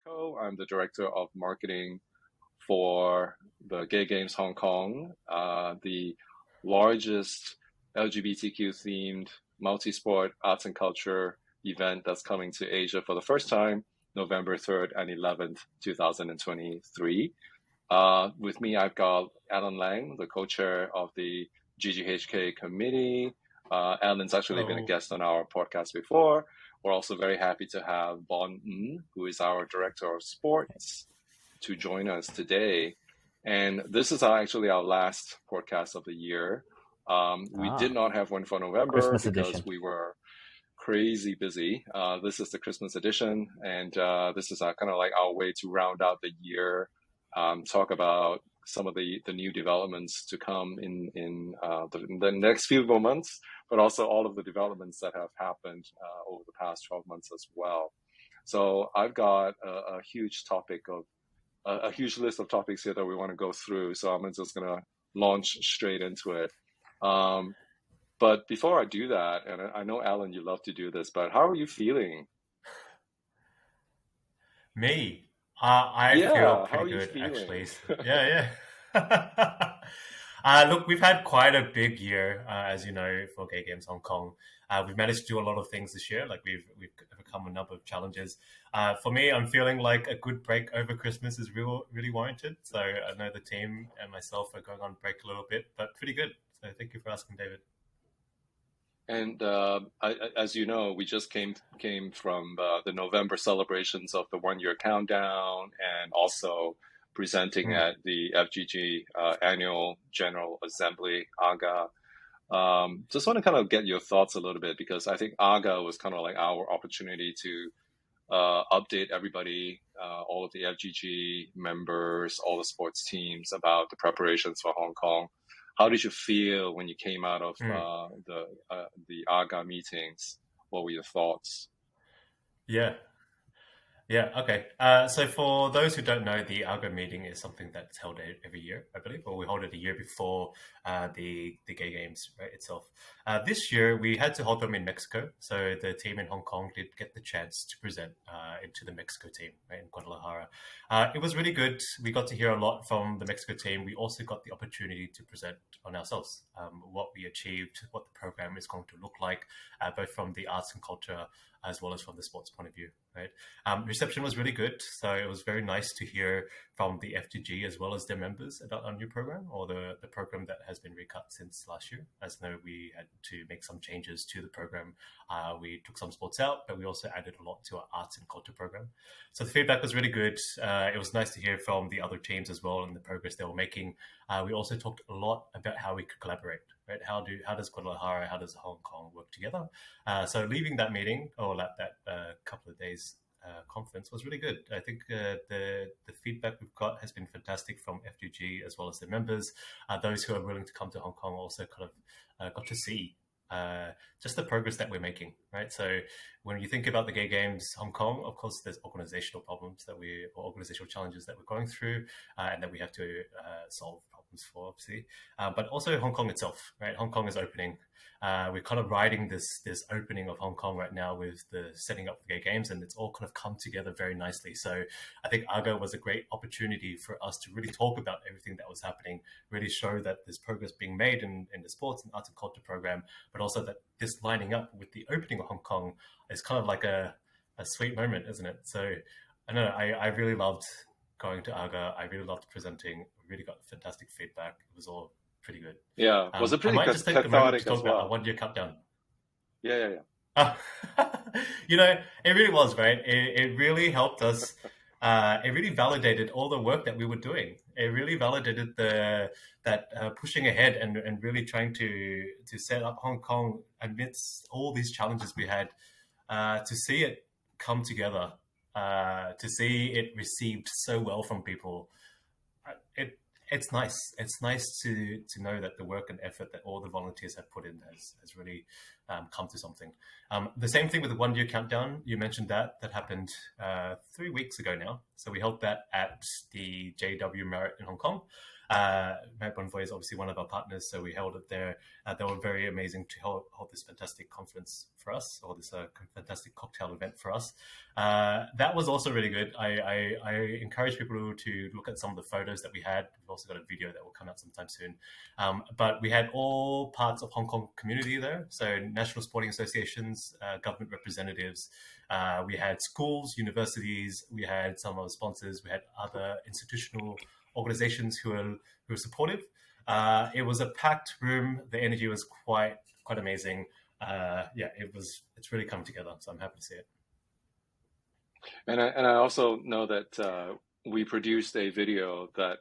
I'm the director of marketing for the Gay Games Hong Kong, the largest LGBTQ themed multi-sport arts and culture event that's coming to Asia for the first time, November 3rd and 11th, 2023. With me, I've got Alan Lang, the co-chair of the GGHK committee. Alan's actually been a Hello. guest on our podcast before. We're also very happy to have Bon Ng, who is our director of sports, to join us today. And this is actually our last podcast of the year. We did not have one for November Christmas because edition. we were crazy busy. This is the Christmas edition, and this is kind of like our way to round out the year, talk about some of the new developments to come in the next few months, but also all of the developments that have happened over the past 12 months as well. So I've got a huge topic of a huge list of topics here that we want to go through. So I'm just going to launch straight into it. But before I do that, and I know, Alan, you love to do this, but how are you feeling? Me? I feel Yeah, how are pretty you good, feeling? actually. Yeah. Look, we've had quite a big year, as you know, for Gay Games Hong Kong. We've managed to do a lot of things this year. Like we've overcome a number of challenges. For me, I'm feeling like a good break over Christmas is really warranted. So I know the team and myself are going on break a little bit, but pretty good. So thank you for asking, David. And as you know, we just came from the November celebrations of the 1 year countdown, and also presenting at the FGG annual General Assembly, AGA. Just want to kind of get your thoughts a little bit, because I think AGA was kind of like our opportunity to update everybody, all of the FGG members, all the sports teams, about the preparations for Hong Kong. How did you feel when you came out of the AGA meetings? What were your thoughts? Yeah. Okay. So for those who don't know, the AGA meeting is something that's held every year, I believe, or we hold it a year before the Gay Games, right, itself. This year, we had to hold them in Mexico. So the team in Hong Kong did get the chance to present into the Mexico team, right, in Guadalajara. It was really good. We got to hear a lot from the Mexico team. We also got the opportunity to present on ourselves, what we achieved, what the program is going to look like, both from the arts and culture as well as from the sports point of view, right? Reception was really good. So it was very nice to hear from the FGG as well as their members about our new program, or the program that has been recut since last year. As you know, we had to make some changes to the program. We took some sports out, but we also added a lot to our arts and culture program. So the feedback was really good. It was nice to hear from the other teams as well and the progress they were making. We also talked a lot about how we could collaborate, right? How does Guadalajara, how does Hong Kong work together? So leaving that meeting, or that couple of days conference, was really good. I think the feedback we've got has been fantastic from FGG as well as the members. Those who are willing to come to Hong Kong also kind of got to see just the progress that we're making, right? So when you think about the Gay Games Hong Kong, of course, there's organizational problems or organizational challenges that we're going through, and that we have to solve problems for, obviously. But also Hong Kong itself, right? Hong Kong is opening. We're kind of riding this opening of Hong Kong right now with the setting up the Gay Games, and it's all kind of come together very nicely. So I think AGA was a great opportunity for us to really talk about everything that was happening, really show that there's progress being made in the sports and arts and culture program, but also that this lining up with the opening of Hong Kong is kind of like a sweet moment, isn't it? So I know I really loved going to AGA. I really loved presenting. Really got fantastic feedback. It was all pretty good. Yeah, was it pretty I might just take a moment to cathartic talk as well? about our 1 year countdown. Yeah. You know, it really was, right? It really helped us. It really validated all the work that we were doing. It really validated that pushing ahead and really trying to set up Hong Kong amidst all these challenges we had, to see it come together, to see it received so well from people. It's nice. It's nice to know that the work and effort that all the volunteers have put in has really come to something. The same thing with the 1 year countdown. You mentioned that happened 3 weeks ago now. So we held that at the JW Marriott in Hong Kong. Bonvoy is obviously one of our partners, so we held it there. They were very amazing to hold this fantastic conference for us, or this fantastic cocktail event for us. That was also really good. I encourage people to look at some of the photos that we had. We've also got a video that will come out sometime soon. But we had all parts of Hong Kong community there, so national sporting associations, government representatives. We had schools, universities. We had some of the sponsors. We had other institutional organizations who were supportive. It was a packed room. The energy was quite amazing. It's really come together. So I'm happy to see it. And I also know that we produced a video that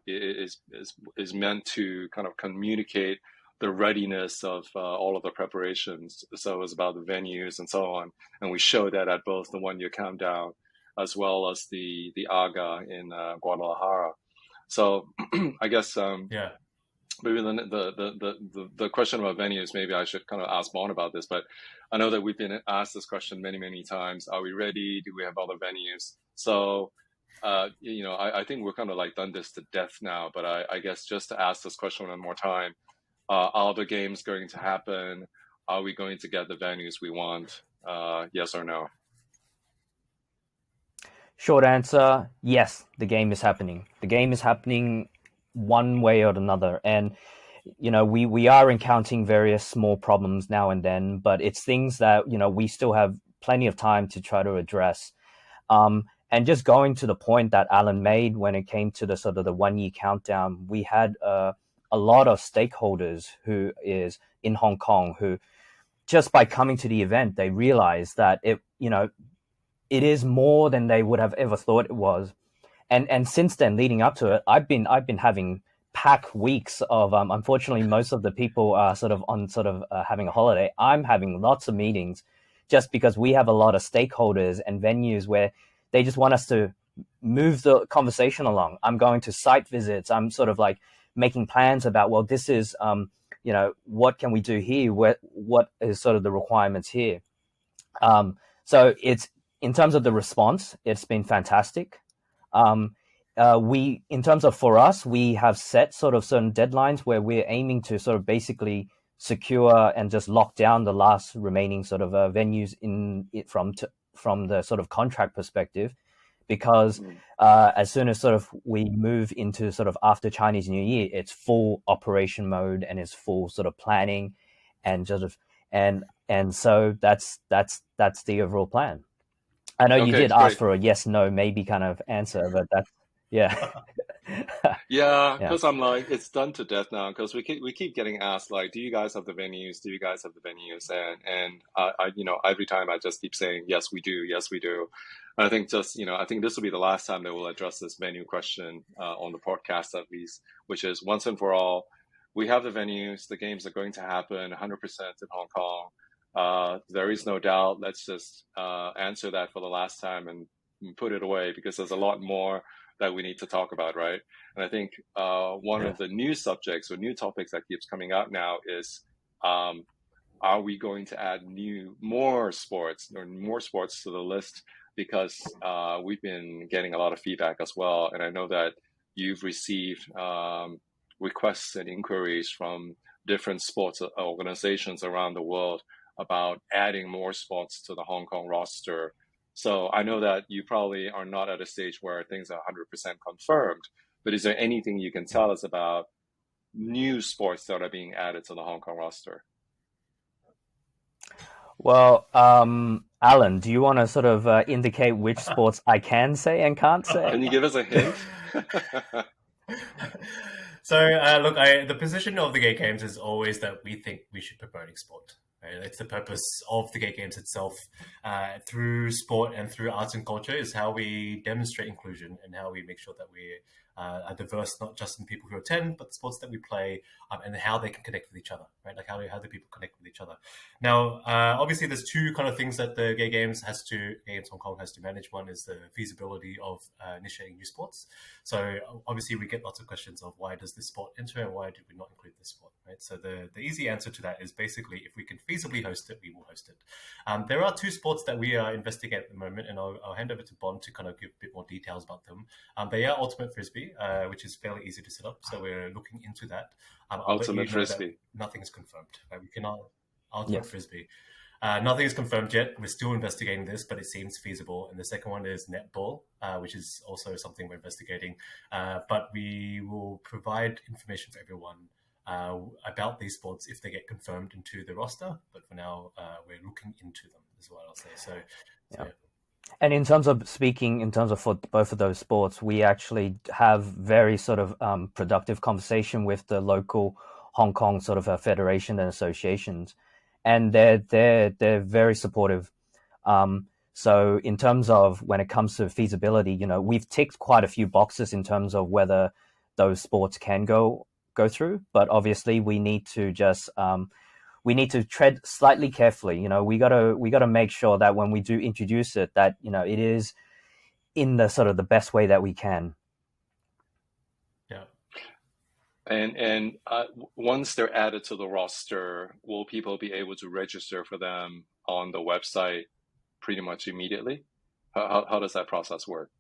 is meant to kind of communicate the readiness of all of the preparations. So it was about the venues and so on, and we showed that at both the 1 year countdown as well as the AGA in Guadalajara. So I guess maybe the question about venues, maybe I should kind of ask Bon about this, but I know that we've been asked this question many times. Are we ready? Do we have other venues? So, I think we're kind of like done this to death now, but I guess just to ask this question one more time, are the games going to happen? Are we going to get the venues we want? Yes or no? Short answer, yes, the game is happening. The game is happening one way or another. And, we are encountering various small problems now and then, but it's things that, we still have plenty of time to try to address. And just going to the point that Alan made when it came to the sort of the 1 year countdown, we had a lot of stakeholders who is in Hong Kong who just by coming to the event, they realized that it is more than they would have ever thought it was. And since then, leading up to it, I've been having packed weeks of, unfortunately, most of the people are having a holiday. I'm having lots of meetings just because we have a lot of stakeholders and venues where they just want us to move the conversation along. I'm going to site visits. I'm sort of like making plans about, well, this is, what can we do here? What is sort of the requirements here? So it's, in terms of the response, it's been fantastic. In terms of for us, we have set sort of certain deadlines where we're aiming to sort of basically secure and just lock down the last remaining sort of venues from the sort of contract perspective, because as soon as sort of we move into sort of after Chinese New Year, it's full operation mode and it's full sort of planning and sort of and so that's the overall plan. I know you did ask for a yes, no, maybe kind of answer, but that's, yeah. Yeah, because I'm like, it's done to death now, because we keep getting asked, like, do you guys have the venues? Do you guys have the venues? And I every time I just keep saying, yes, we do. Yes, we do. And I think I think this will be the last time that we'll address this venue question on the podcast, at least, which is once and for all, we have the venues, the games are going to happen 100% in Hong Kong. There is no doubt. Let's just answer that for the last time and put it away, because there's a lot more that we need to talk about, right? And I think one of the new subjects or new topics that keeps coming out now is, are we going to add more sports to the list? Because we've been getting a lot of feedback as well. And I know that you've received requests and inquiries from different sports organizations around the world about adding more sports to the Hong Kong roster. So I know that you probably are not at a stage where things are 100% confirmed, but is there anything you can tell us about new sports that are being added to the Hong Kong roster? Well, Alan, do you want to sort of indicate which sports I can say and can't say? Can you give us a hint? So, look, the position of the Gay Games is always that we think we should be promoting sport. Right? It's the purpose of the Gay Games itself. Through sport and through arts and culture is how we demonstrate inclusion and how we make sure that we are diverse, not just in people who attend, but the sports that we play, and how they can connect with each other, right? Like how do people connect with each other? Now, obviously, there's two kind of things that the Gay Games Hong Kong has to manage. One is the feasibility of initiating new sports. So obviously, we get lots of questions of why does this sport enter and why did we not include this sport, right? So the easy answer to that is basically if we can feasibly host it, we will host it. There are two sports that we are investigating at the moment, and I'll hand over to Bon to kind of give a bit more details about them. They are ultimate frisbee, Frisbee, which is fairly easy to set up. So we're looking into that. I'll let you Ultimate know Frisbee. that nothing is confirmed. We cannot Yeah. Ultimate Frisbee. Nothing is confirmed yet. We're still investigating this, but it seems feasible. And the second one is netball, which is also something we're investigating. But we will provide information for everyone about these sports if they get confirmed into the roster. But for now, we're looking into them, is what I'll say. So yeah. And in terms of for both of those sports, we actually have very sort of productive conversation with the local Hong Kong sort of federation and associations, and they're very supportive. So in terms of when it comes to feasibility, we've ticked quite a few boxes in terms of whether those sports can go through, but obviously we need to just we need to tread slightly carefully. We gotta make sure that when we do introduce it, that it is in the sort of the best way that we can. Yeah. And once they're added to the roster, will people be able to register for them on the website pretty much immediately? How does that process work?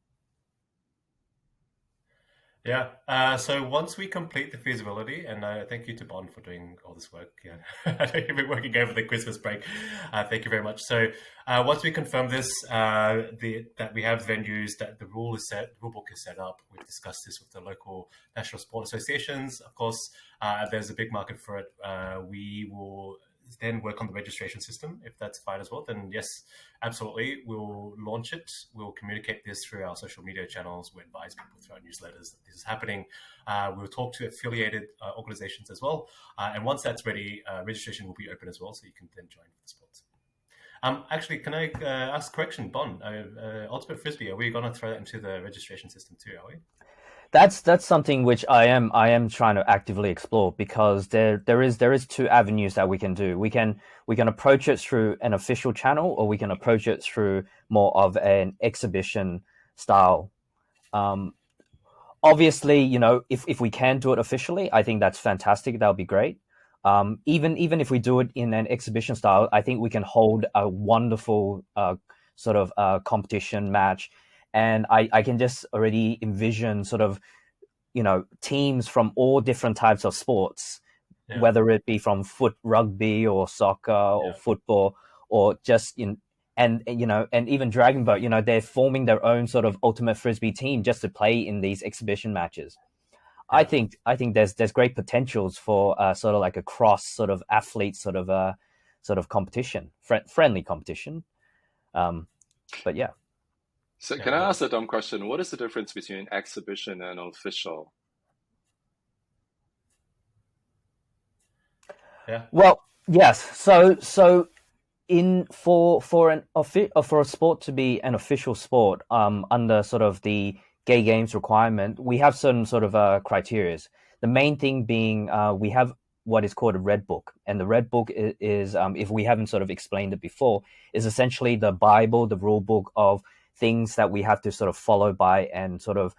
Yeah. So once we complete the feasibility, and thank you to Bond for doing all this work. Yeah, I know you've been working over the Christmas break. Thank you very much. So once we confirm this, that we have venues, that the rule book is set up. We've discussed this with the local national sport associations. Of course, there's a big market for it. We will then work on the registration system. If that's fine as well, then yes, absolutely, we'll launch it. We'll communicate this through our social media channels. We'll advise people through our newsletters that this is happening. We'll talk to affiliated organizations as well. And once that's ready, registration will be open as well, so you can then join the sports. Actually, can I ask correction, Bon? Ultimate Frisbee, are we going to throw that into the registration system too, are we? That's something which I am trying to actively explore, because there is two avenues that we can do. We can approach it through an official channel, or we can approach it through more of an exhibition style. Obviously, if we can do it officially, I think that's fantastic. That would be great. Even if we do it in an exhibition style, I think we can hold a wonderful sort of competition match. And I can just already envision sort of, teams from all different types of sports, whether it be from rugby or soccer or football, or just and even Dragon Boat, they're forming their own sort of Ultimate Frisbee team just to play in these exhibition matches. Yeah. I think there's great potentials for sort of like a cross sort of athlete sort of competition, friendly competition. But yeah. So can I ask a dumb question? What is the difference between exhibition and official? Yeah. Well, yes. So for a sport to be an official sport, under sort of the gay games requirement, we have certain sort of criteria. The main thing being we have what is called a red book, and the red book is if we haven't sort of explained it before, is essentially the Bible, the rule book of things that we have to sort of follow by and sort of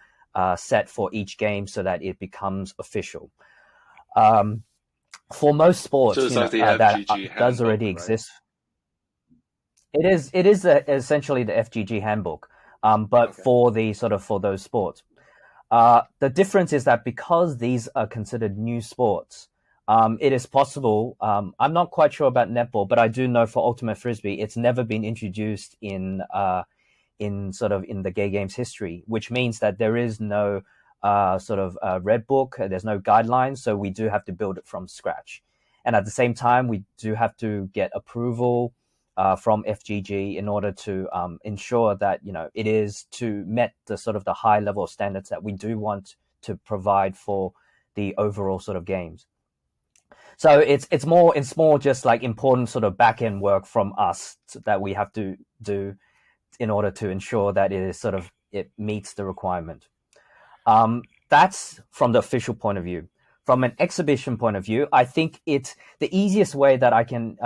set for each game so that it becomes official. For most sports, so it's like the that FGG does already handbook, exist. Right? It is essentially the FGG handbook, but okay. for those sports. The difference is that because these are considered new sports, it is possible. I'm not quite sure about netball, but I do know for Ultimate Frisbee, it's never been introduced in the gay games history, which means that there is no red book. There's no guidelines, so we do have to build it from scratch. And at the same time, we do have to get approval from FGG in order to ensure that it is to met the sort of the high level of standards that we do want to provide for the overall sort of games. So it's more just like important sort of back end work from us that we have to do in order to ensure that it meets the requirement. That's from the official point of view. From an exhibition point of view, I think it's the easiest way that I can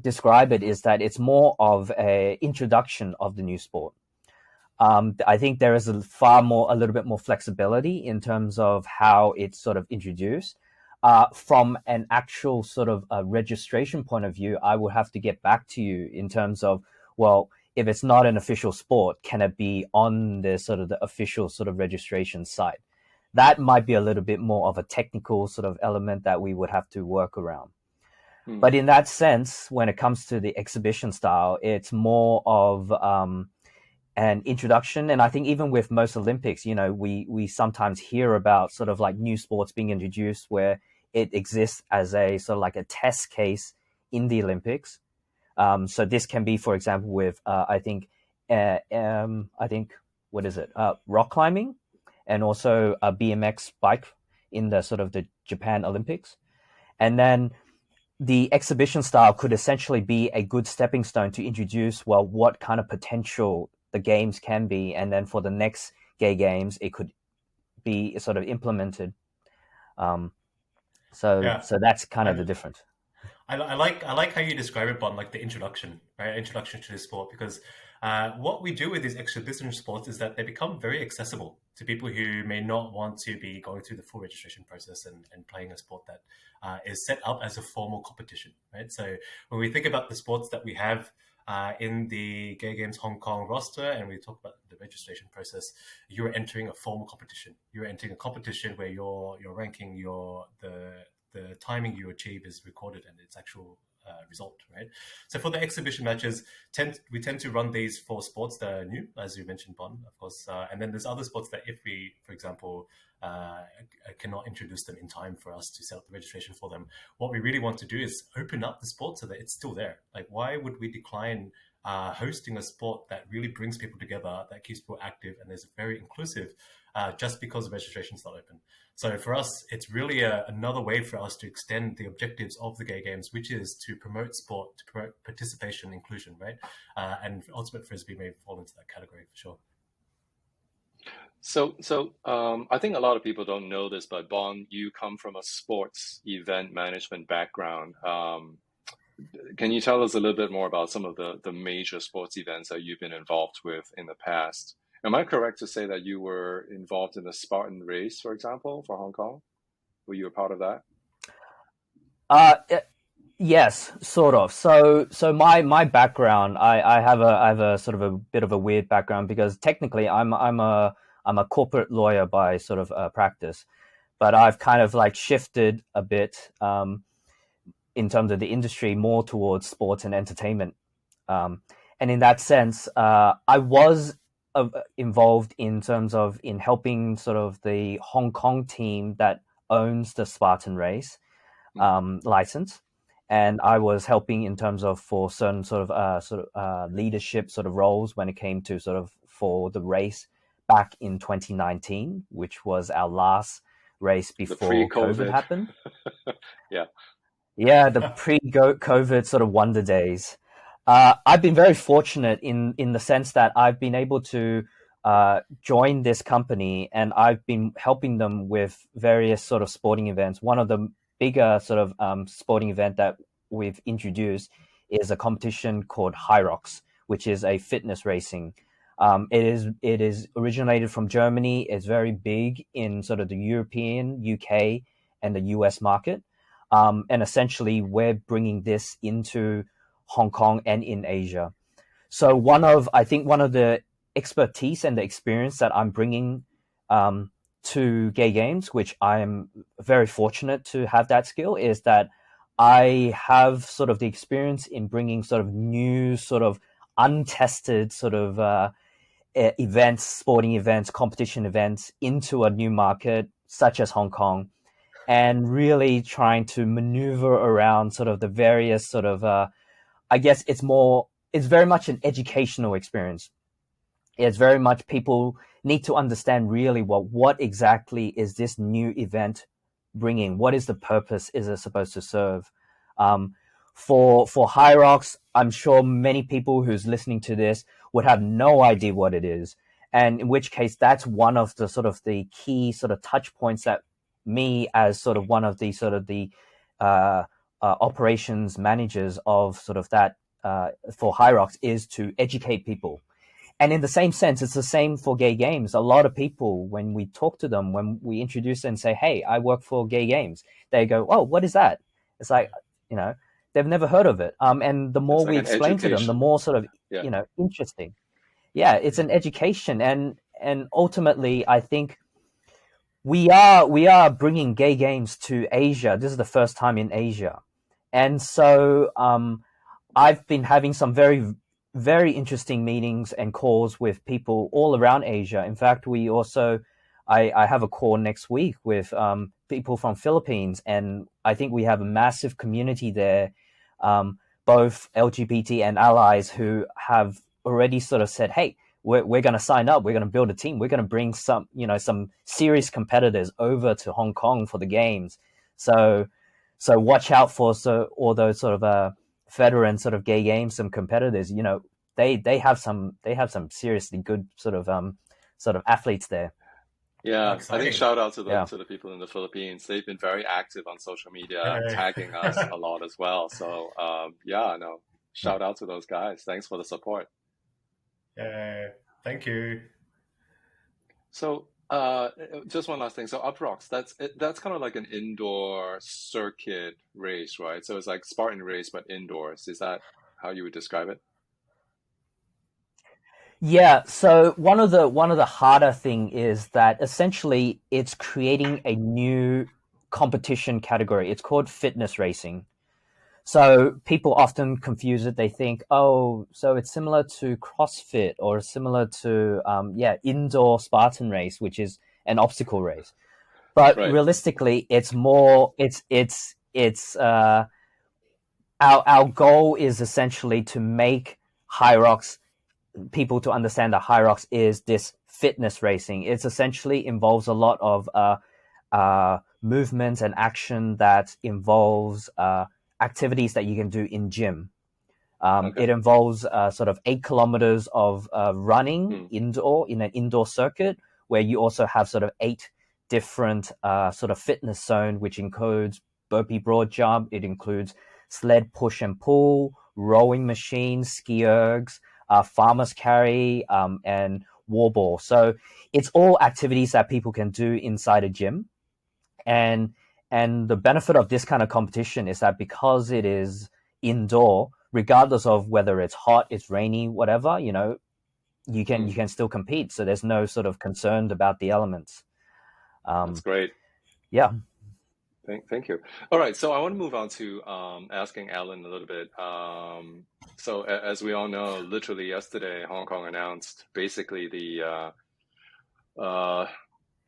describe it is that it's more of a introduction of the new sport. I think there is a little bit more flexibility in terms of how it's sort of introduced. From an actual sort of registration point of view, I will have to get back to you in terms of, well, if it's not an official sport, can it be on the sort of the official sort of registration site? That might be a little bit more of a technical sort of element that we would have to work around. But in that sense, when it comes to the exhibition style, it's more of an introduction. And I think even with most Olympics, you know, we sometimes hear about sort of like new sports being introduced where it exists as a sort of like a test case in the Olympics. So this can be, for example, with I think what is it? Rock climbing, and also a BMX bike in the sort of the Japan Olympics. And then the exhibition style could essentially be a good stepping stone to introduce, well, what kind of potential the games can be. And then for the next gay games, it could be sort of implemented. So that's kind of the difference. I like how you describe it, Bon, like the introduction, right? Introduction to the sport, because what we do with these exhibition sports is that they become very accessible to people who may not want to be going through the full registration process and playing a sport that is set up as a formal competition, right? So when we think about the sports that we have in the Gay Games Hong Kong roster, and we talk about the registration process, you're entering a formal competition. You're entering a competition where your ranking, the timing you achieve is recorded and its actual result, right? So for the exhibition matches, we tend to run these for sports that are new, as you mentioned, Bon, of course. And then there's other sports that if we, for example, cannot introduce them in time for us to set up the registration for them, what we really want to do is open up the sport so that it's still there. Like, why would we decline hosting a sport that really brings people together, that keeps people active and is very inclusive, just because the registration is not open? So for us, it's really another way for us to extend the objectives of the Gay Games, which is to promote sport, to promote participation, inclusion, right? And Ultimate Frisbee may fall into that category for sure. So I think a lot of people don't know this, but Bon, you come from a sports event management background. Can you tell us a little bit more about some of the major sports events that you've been involved with in the past? Am I correct to say that you were involved in the Spartan race, for example, for Hong Kong? Were you a part of that? Yes, sort of. So my background, I have a sort of a bit of a weird background because technically I'm a corporate lawyer by sort of practice, but I've kind of like shifted a bit in terms of the industry more towards sports and entertainment. And in that sense, I was involved in terms of in helping sort of the Hong Kong team that owns the Spartan race license. And I was helping in terms of for certain sort of leadership sort of roles when it came to sort of for the race back in 2019, which was our last race before COVID happened. Yeah, the pre-COVID sort of wonder days. I've been very fortunate in the sense that I've been able to join this company, and I've been helping them with various sort of sporting events. One of the bigger sort of sporting event that we've introduced is a competition called Hyrox, which is a fitness racing. It is originated from Germany. It's very big in sort of the European, UK, and the US market. And essentially, we're bringing this into Hong Kong and in Asia. So I think one of the expertise and the experience that I'm bringing to Gay Games, which I'm very fortunate to have that skill, is that I have sort of the experience in bringing sort of new, sort of untested sort of events, sporting events, competition events into a new market such as Hong Kong, and really trying to maneuver around sort of the various sort of, I guess it's very much an educational experience. It's very much people need to understand really what exactly is this new event bringing? What is the purpose is it supposed to serve? For Hyrox, I'm sure many people who's listening to this would have no idea what it is. And in which case, that's one of the sort of the key sort of touch points that me as sort of one of the sort of the operations managers of sort of that for Hyrox is to educate people. And in the same sense, it's the same for Gay Games. A lot of people, when we talk to them, when we introduce them and say, hey, I work for Gay Games, they go, oh, what is that? It's like, they've never heard of it. And the more It's like we an explain to them, the education. more sort of, Yeah. interesting. Yeah, it's an education, and ultimately, I think we are bringing gay games to Asia. This is the first time in Asia, and so I've been having some very, very interesting meetings and calls with people all around Asia. In fact, I have a call next week with people from Philippines, and I think we have a massive community there, both LGBT and allies who have already sort of said, "Hey, we're going to sign up. We're going to build a team. We're going to bring some serious competitors over to Hong Kong for the games." So watch out for all those sort of veteran sort of gay games, some competitors. They have some seriously good sort of athletes there. Yeah, I think Exciting. shout out to Yeah. the people in the Philippines. They've been very active on social media, Hey. tagging us a lot as well. So yeah, no, shout out to those guys. Thanks for the support. Thank you. So just one last thing. So Uprocks, that's kind of like an indoor circuit race, right? So it's like Spartan race but indoors. Is that how you would describe it? Yeah, so one of the harder thing is that essentially it's creating a new competition category. It's called fitness racing. So people often confuse it. They think, oh, so it's similar to CrossFit or similar to indoor Spartan race, which is an obstacle race. But Right. realistically, it's more. It's our goal is essentially to make High Rocks people to understand that High Rocks is this fitness racing. It's essentially involves a lot of movement and action that involves activities that you can do in gym. Okay. It involves sort of 8 kilometers of running Hmm. indoor in an indoor circuit, where you also have sort of 8 different sort of fitness zone, which includes burpee broad jump. It includes sled push and pull, rowing machines, ski ergs, farmer's carry, and wall ball. So it's all activities that people can do inside a gym. And the benefit of this kind of competition is that because it is indoor, regardless of whether it's hot, it's rainy, whatever, you Hmm. can still compete. So there's no sort of concern about the elements. That's great. Yeah. Thank you. All right, so I want to move on to asking Alan a little bit. So as we all know, literally yesterday, Hong Kong announced basically the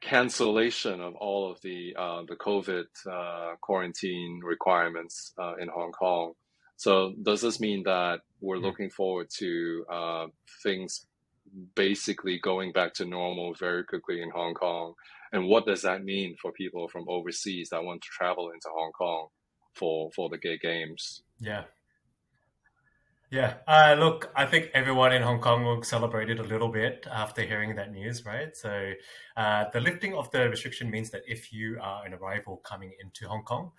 cancellation of all of the COVID quarantine requirements in Hong Kong. So does this mean that we're looking forward to things basically going back to normal very quickly in Hong Kong? And what does that mean for people from overseas that want to travel into Hong Kong for the gay games? Yeah. Yeah, look, I think everyone in Hong Kong will celebrate it a little bit after hearing that news, right? So, the lifting of the restriction means that if you are an arrival coming into Hong Kong,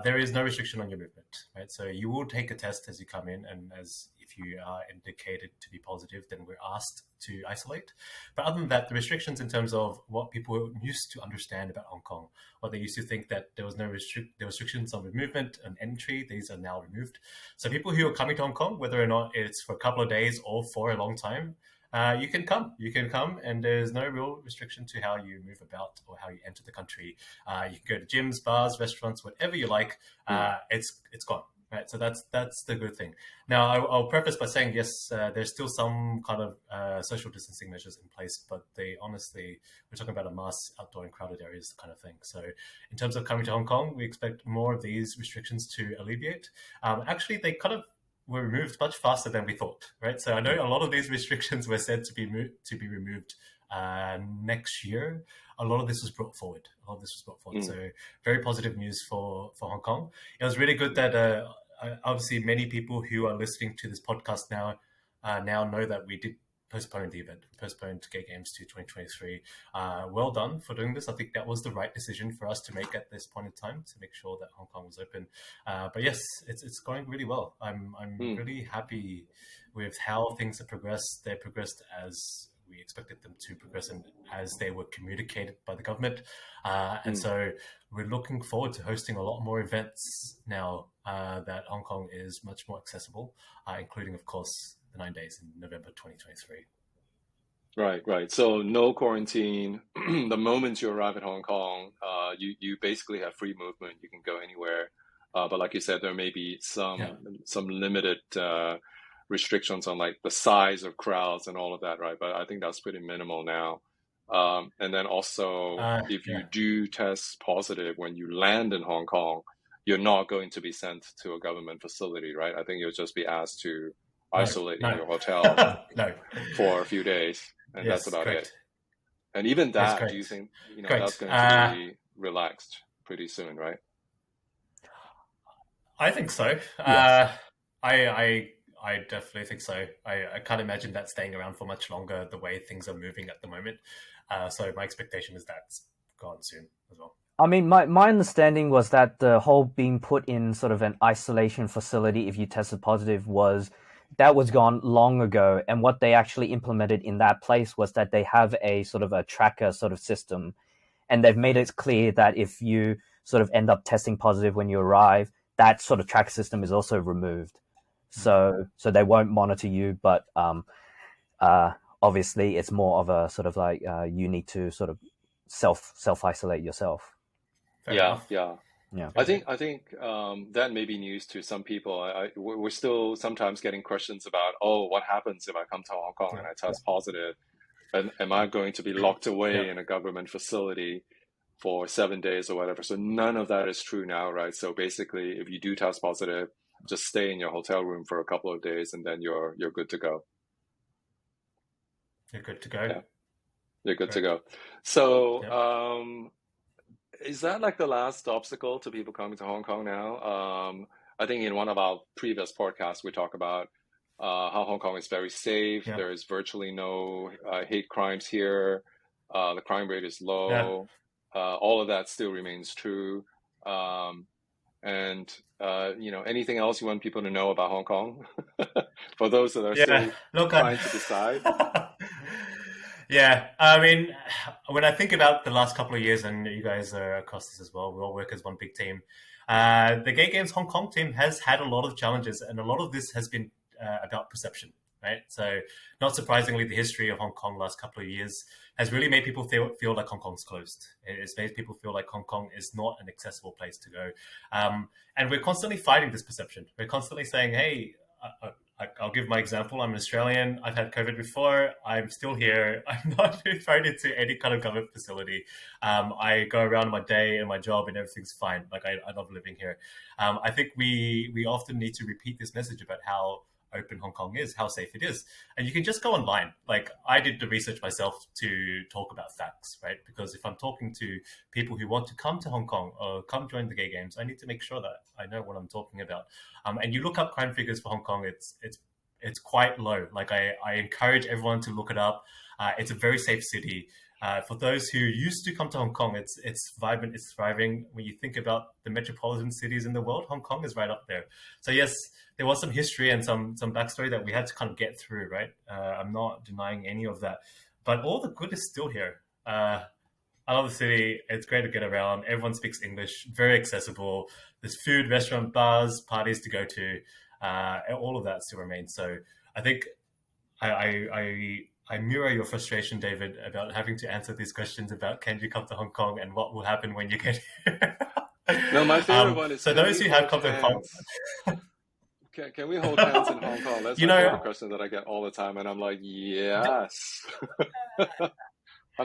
there is no restriction on your movement, right? So you will take a test as you come in, and as if you are indicated to be positive, then we're asked to isolate. But other than that, the restrictions in terms of what people used to understand about Hong Kong, what they used to think that there was no restrictions on movement and entry, these are now removed. So people who are coming to Hong Kong, whether or not it's for a couple of days or for a long time, you can come. You can come, and there's no real restriction to how you move about or how you enter the country. You can go to gyms, bars, restaurants, whatever you like. Hmm. It's gone. Right, so that's the good thing. Now, I'll preface by saying yes, there's still some kind of social distancing measures in place, but they honestly, we're talking about a mass outdoor and crowded areas kind of thing. So, in terms of coming to Hong Kong, we expect more of these restrictions to alleviate. Actually, they kind of were removed much faster than we thought, right? So I know a lot of these restrictions were said to be removed next year. A lot of this was brought forward. Hmm. So very positive news for Hong Kong. It was really good that obviously many people who are listening to this podcast now know that we did postpone the event, postponed Gay Games to 2023. Well done for doing this. I think that was the right decision for us to make at this point in time to make sure that Hong Kong was open. But yes, it's going really well. I'm Hmm. really happy with how things have progressed. They progressed as we expected them to progress in as they were communicated by the government. And so we're looking forward to hosting a lot more events now that Hong Kong is much more accessible, including, of course, the 9 days in November 2023. Right. So no quarantine. The moment you arrive at Hong Kong, you basically have free movement. You can go anywhere. But like you said, there may be some limited restrictions on like the size of crowds and all of that, right? But I think that's pretty minimal now. And then also, if you do test positive when you land in Hong Kong, you're not going to be sent to a government facility, right? I think you'll just be asked to isolate in your hotel for a few days. And that's about it. And even that, do you think that's going to be relaxed pretty soon, right? I think so. Yes. I definitely think so. I can't imagine that staying around for much longer the way things are moving at the moment. So my expectation is that's gone soon as well. I mean, my understanding was that the whole being put in sort of an isolation facility if you tested positive was gone long ago. And what they actually implemented in that place was that they have a sort of a tracker sort of system. And they've made it clear that if you sort of end up testing positive when you arrive, that sort of tracker system is also removed. So they won't monitor you, but obviously it's more of a sort of like you need to sort of self-isolate yourself. Yeah. I think that may be news to some people. We're still sometimes getting questions about, what happens if I come to Hong Kong and I test positive? And am I going to be locked away in a government facility for 7 days or whatever? So none of that is true now, right? So basically, if you do test positive, just stay in your hotel room for a couple of days and then you're good to go. You're good to go. Yeah. You're good to go. So is that like the last obstacle to people coming to Hong Kong now? I think in one of our previous podcasts, we talk about how Hong Kong is very safe. There is virtually no hate crimes here. The crime rate is low. All of that still remains true. And anything else you want people to know about Hong Kong? For those that are still trying to decide. Yeah, I mean, when I think about the last couple of years, and you guys are across this as well, we all work as one big team. The Gay Games Hong Kong team has had a lot of challenges, and a lot of this has been about perception, right? So not surprisingly, the history of Hong Kong last couple of years has really made people feel like Hong Kong's closed. It's made people feel like Hong Kong is not an accessible place to go. And we're constantly fighting this perception. We're constantly saying, hey, I'll give my example. I'm an Australian. I've had COVID before. I'm still here. I'm not thrown into any kind of government facility. I go around my day and my job and everything's fine. Like I love living here. I think we often need to repeat this message about how open Hong Kong is, how safe it is. And you can just go online. Like I did the research myself to talk about facts, right? Because if I'm talking to people who want to come to Hong Kong or come join the Gay Games, I need to make sure that I know what I'm talking about. And you look up crime figures for Hong Kong, it's quite low. Like I encourage everyone to look it up. It's a very safe city. For those who used to come to Hong Kong, it's vibrant, it's thriving. When you think about the metropolitan cities in the world, Hong Kong is right up there. So yes, there was some history and some backstory that we had to kind of get through, right? I'm not denying any of that, but all the good is still here. I love the city. It's great to get around. Everyone speaks English, very accessible. There's food, restaurant, bars, parties to go to. All of that still remains. So I think I mirror your frustration, David, about having to answer these questions about can you come to Hong Kong and what will happen when you get here. No, my favorite one is, so those who have come to Hong Kong. Can we hold hands in Hong Kong? That's my favorite question that I get all the time, and I'm like, yes. 100%,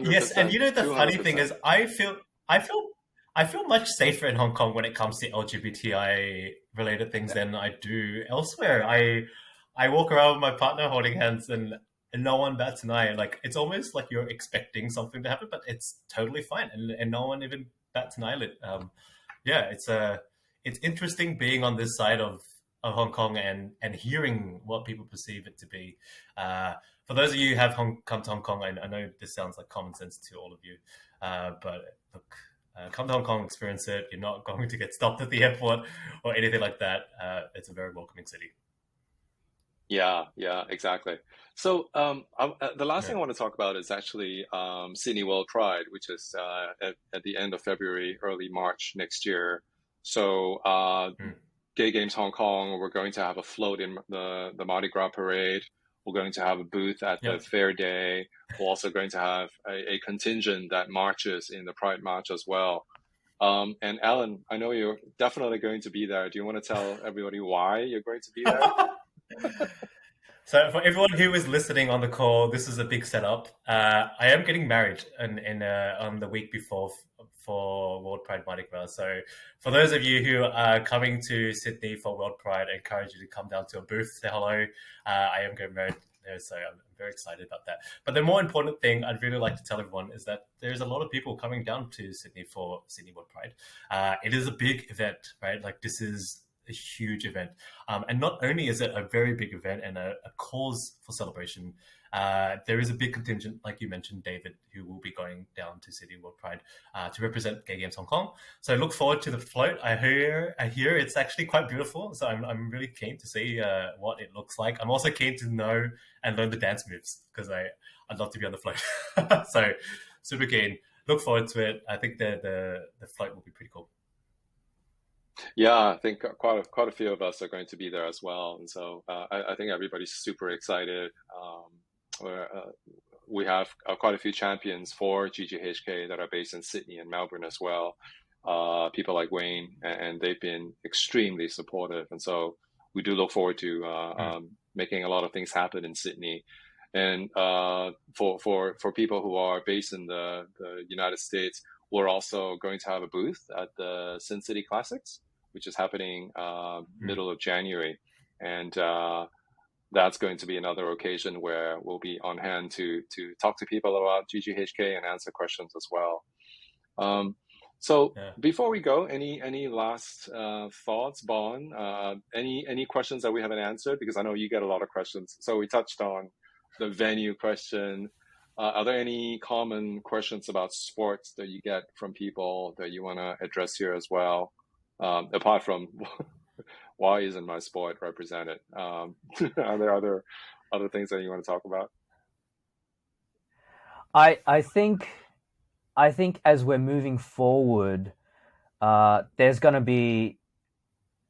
yes, and the 200%. funny thing is, I feel much safer in Hong Kong when it comes to LGBTI related things than I do elsewhere. I walk around with my partner holding hands and no one bats an eye. Like it's almost like you're expecting something to happen, but it's totally fine, and no one even bats an eyelid. It's interesting being on this side of Hong Kong and hearing what people perceive it to be. For those of you who have come to Hong Kong, I know this sounds like common sense to all of you, but look, come to Hong Kong, experience it. You're not going to get stopped at the airport or anything like that. It's a very welcoming city. Yeah, exactly. So the last thing Yeah. I want to talk about is actually Sydney World Pride, which is at the end of February, early March next year. So Mm. Gay Games Hong Kong, we're going to have a float in the Mardi Gras parade. We're going to have a booth at the Yep. fair day. We're also going to have a contingent that marches in the Pride March as well. And Alan, I know you're definitely going to be there. Do you want to tell everybody why you're going to be there? So for everyone who is listening on the call, this is a big setup. I am getting married in on the week before for World Pride Mardi Gras. So for those of you who are coming to Sydney for World Pride, I encourage you to come down to a booth, say hello. I am getting married there, so I'm very excited about that. But the more important thing I'd really like to tell everyone is that there's a lot of people coming down to Sydney for Sydney World Pride. It is a big event, right? Like this is a huge event. And not only is it a very big event and a cause for celebration, there is a big contingent, like you mentioned, David, who will be going down to Sydney World Pride to represent Gay Games Hong Kong. So look forward to the float. I hear it's actually quite beautiful. So I'm really keen to see what it looks like. I'm also keen to know and learn the dance moves because I'd love to be on the float. So super keen. Look forward to it. I think the float will be pretty cool. Yeah, I think quite a few of us are going to be there as well, and so I think everybody's super excited. We have quite a few champions for GGHK that are based in Sydney and Melbourne as well. People like Wayne, and they've been extremely supportive, and so we do look forward to making a lot of things happen in Sydney. And for people who are based in the United States, we're also going to have a booth at the Sin City Classics, which is happening middle of January. And that's going to be another occasion where we'll be on hand to talk to people about GGHK and answer questions as well. So before we go, any last thoughts, Bon? Any questions that we haven't answered? Because I know you get a lot of questions. So we touched on the venue question. Are there any common questions about sports that you get from people that you want to address here as well? Apart from why isn't my sport represented? Are there other things that you want to talk about? I think as we're moving forward, there's gonna be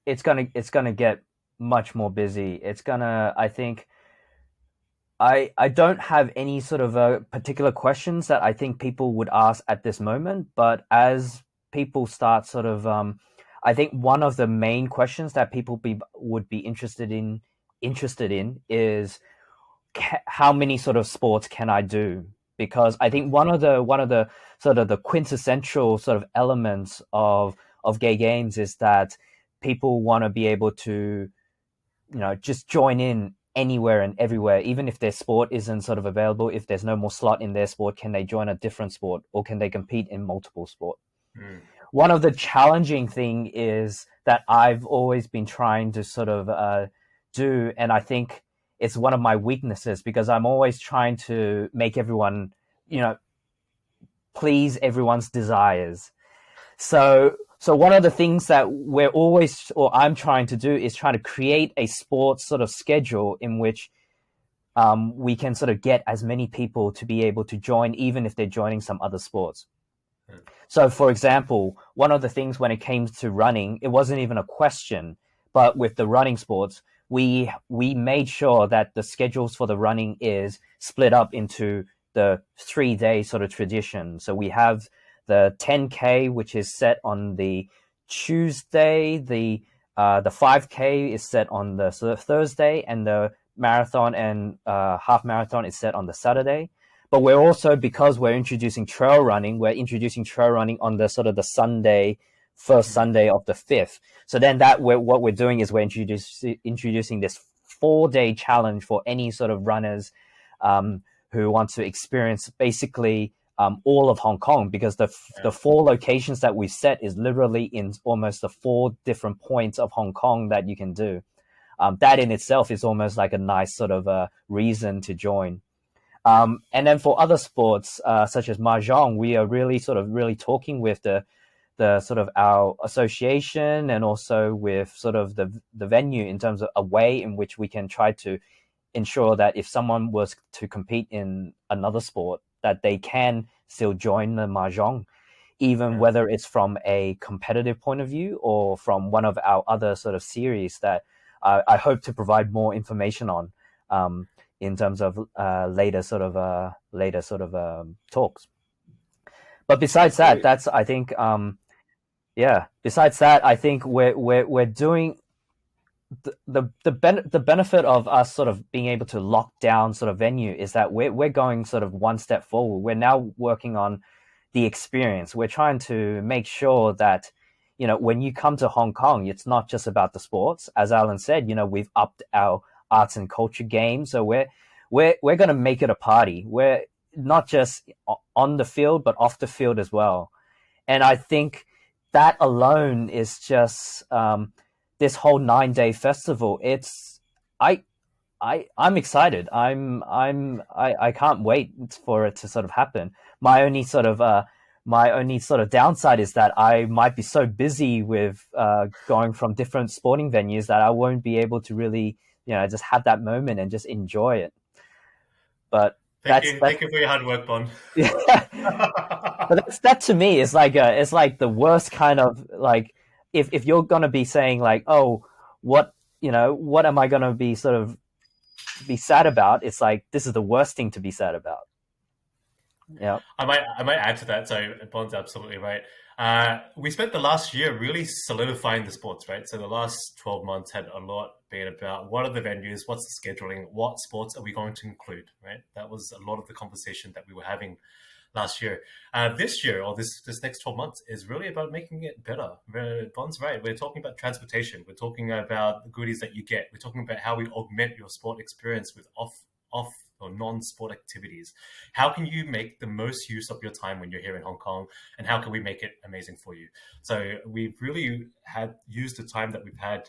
it's gonna get much more busy. It's gonna I think I don't have any sort of particular questions that I think people would ask at this moment, but as people start sort of I think one of the main questions that people would be interested in is how many sort of sports can I do? Because I think one of the sort of the quintessential sort of elements of gay games is that people want to be able to, just join in anywhere and everywhere, even if their sport isn't sort of available. If there's no more slot in their sport, can they join a different sport, or can they compete in multiple sports? One of the challenging thing is that I've always been trying to sort of do, and I think it's one of my weaknesses, because I'm always trying to make everyone, please everyone's desires. So one of the things that I'm trying to do is try to create a sports sort of schedule in which we can sort of get as many people to be able to join, even if they're joining some other sports. So, for example, one of the things when it came to running, it wasn't even a question, but with the running sports, we made sure that the schedules for the running is split up into the 3-day sort of tradition. So we have the 10K, which is set on the Tuesday, the 5K is set on the Thursday, and the marathon and half marathon is set on the Saturday. But we're also, because we're introducing trail running on the sort of the Sunday, first Sunday of the 5th. So then what we're doing is we're introducing this 4-day challenge for any sort of runners who want to experience basically all of Hong Kong, because the 4 locations that we set is literally in almost the 4 different points of Hong Kong that you can do. That in itself is almost like a nice sort of reason to join. And then for other sports, such as Mahjong, we are really talking with the the sort of our association and also with sort of the venue in terms of a way in which we can try to ensure that if someone was to compete in another sport, that they can still join the mahjong, even whether it's from a competitive point of view or from one of our other sort of series that I hope to provide more information on in terms of later sort of talks. But besides that, that's I think Besides that, I think we're doing the benefit of us sort of being able to lock down sort of venue is that we're going sort of one step forward. We're now working on the experience. We're trying to make sure that, you know, when you come to Hong Kong, it's not just about the sports. As Alan said, you know, we've upped our arts and culture game, so we're going to make it a party. We're not just on the field, but off the field as well. And I think that alone is just this whole 9-day festival. I'm excited. I can't wait for it to sort of happen. My only sort of downside is that I might be so busy with going from different sporting venues that I won't be able to really, you know, just have that moment and just enjoy it. But thank you for your hard work, Bon. Yeah. But that to me is like the worst kind of, like, if you're gonna be saying like, oh, what am I gonna be sort of be sad about? It's like, this is the worst thing to be sad about. Yeah, I might add to that. So Bon's absolutely right. We spent the last year really solidifying the sports, right? So the last 12 months had a lot been about what are the venues, what's the scheduling, what sports are we going to include, right? That was a lot of the conversation that we were having last year. This year, or this next 12 months, is really about making it better. Bon's right. We're talking about transportation. We're talking about the goodies that you get. We're talking about how we augment your sport experience with off or non-sport activities. How can you make the most use of your time when you're here in Hong Kong, and how can we make it amazing for you? So we've really used the time that we've had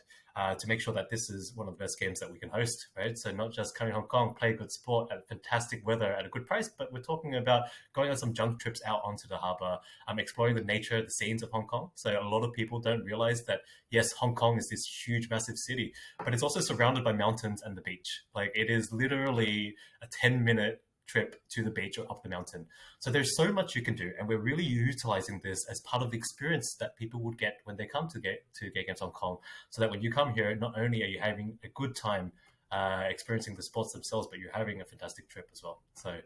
to make sure that this is one of the best games that we can host, right? So not just coming to Hong Kong, play good sport at fantastic weather at a good price, but we're talking about going on some junk trips out onto the harbour, exploring the nature, the scenes of Hong Kong. So a lot of people don't realize that, yes, Hong Kong is this huge, massive city, but it's also surrounded by mountains and the beach. Like, it is literally a 10-minute trip to the beach or up the mountain. So there's so much you can do, and we're really utilizing this as part of the experience that people would get when they come to Gay Games Hong Kong, so that when you come here, not only are you having a good time experiencing the sports themselves, but you're having a fantastic trip as well. So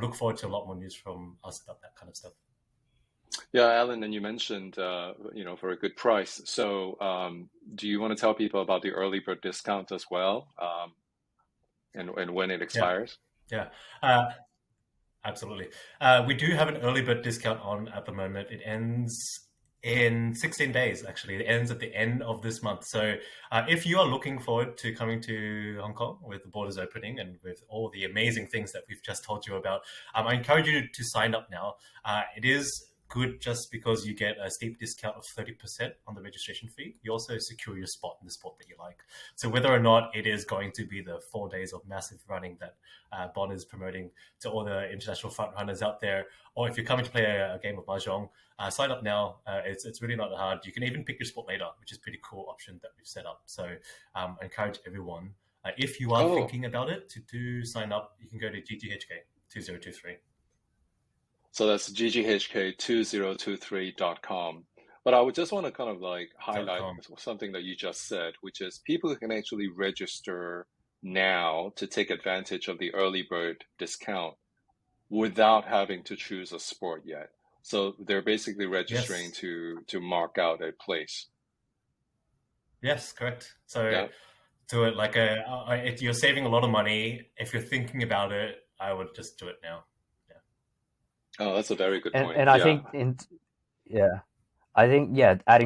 look forward to a lot more news from us about that kind of stuff. Yeah, Alan, and you mentioned, for a good price. So do you want to tell people about the early bird discount as well, and when it expires? Yeah, absolutely. We do have an early bird discount on at the moment. It ends in 16 days, actually. It ends at the end of this month. So if you are looking forward to coming to Hong Kong with the borders opening and with all the amazing things that we've just told you about, I encourage you to sign up now. It is good just because you get a steep discount of 30% on the registration fee. You also secure your spot in the sport that you like. So whether or not it is going to be the 4 days of massive running that Bon is promoting to all the international front runners out there, or if you're coming to play a game of mahjong, sign up now. It's really not that hard. You can even pick your sport later, which is a pretty cool option that we've set up. So I encourage everyone, if you are thinking about it, to do sign up. You can go to GGHK 2023. So that's GGHK2023.com. But I would just want to kind of like highlight something that you just said, which is people can actually register now to take advantage of the early bird discount without having to choose a sport yet. So they're basically registering to mark out a place. Yes, correct. So do it like you're saving a lot of money. If you're thinking about it, I would just do it now. Oh, that's a very good point. And I think adding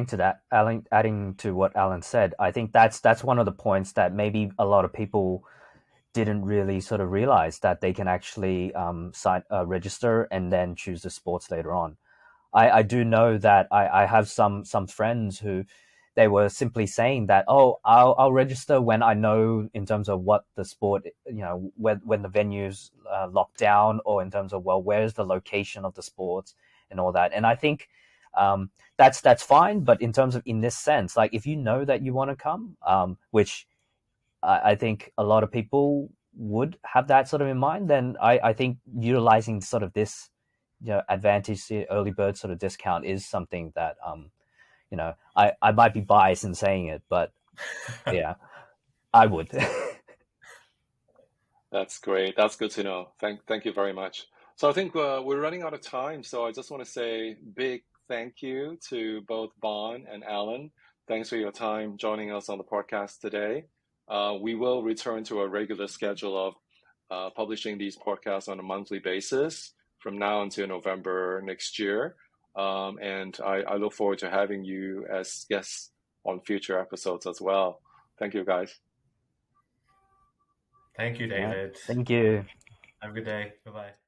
to that, adding to what Alan said, I think that's one of the points that maybe a lot of people didn't really sort of realize, that they can actually register and then choose the sports later on. I do know that I have some friends who they were simply saying that, oh, I'll register when I know in terms of what the sport, when the venue's locked down, or in terms of, well, where's the location of the sports and all that. And I think That's fine. But in terms of in this sense, like if you know that you want to come, which I think a lot of people would have that sort of in mind, then I think utilizing sort of this, advantage, the early bird sort of discount is something that, I might be biased in saying it, but yeah, I would. That's great. That's good to know. Thank you very much. So I think we're running out of time. So I just want to say big thank you to both Bon and Alan. Thanks for your time joining us on the podcast today. We will return to a regular schedule of publishing these podcasts on a monthly basis from now until November next year. And I look forward to having you as guests on future episodes as well. Thank you, guys. Thank you, David. Thank you. Have a good day. Bye-bye.